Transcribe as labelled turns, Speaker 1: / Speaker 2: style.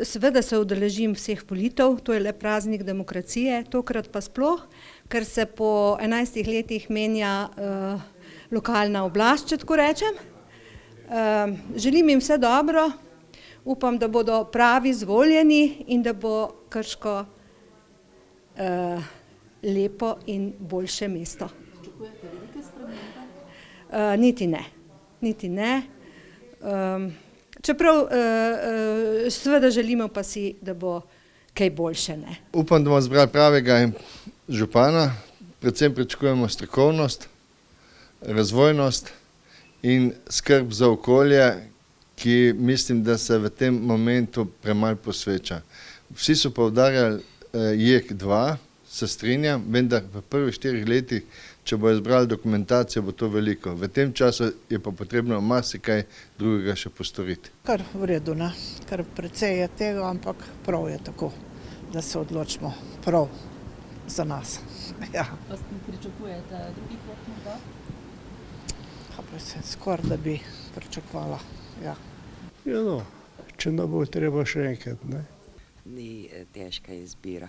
Speaker 1: Seveda se udeležim vseh volitev, to je le praznik demokracije, tokrat pa sploh, ker se po 11 letih menja lokalna oblast, če tako rečem. Želim jim vse dobro, upam, da bodo pravi izvoljeni in da bo Krško lepo in boljše mesto.
Speaker 2: Pričakujete velike spremembe?
Speaker 1: Niti ne. Čeprav seveda želimo pa si, da bo kaj boljše, ne.
Speaker 3: Upam, da bomo zbrali pravega župana, predvsem pričakujemo strokovnost, razvojnost in skrb za okolje, ki mislim, da se v tem momentu premalo posveča. Vsi so poudarjali JEK2, se strinjam, vendar v prvih 4 letih, če bojo zbrali dokumentacijo, bo to veliko. V tem času je pa potrebno marsikaj drugega še postoriti.
Speaker 4: Kar v redu, ne? Kar precej je tega, ampak prav je tako, da se odločimo prav za nas. Ja.
Speaker 2: Pa pričakujete drugi krog morda?
Speaker 4: Pa se skoraj, da bi pričakovala, ja.
Speaker 5: Ja, no, če ne bo treba še enkrat, ne.
Speaker 6: Ni težka izbira.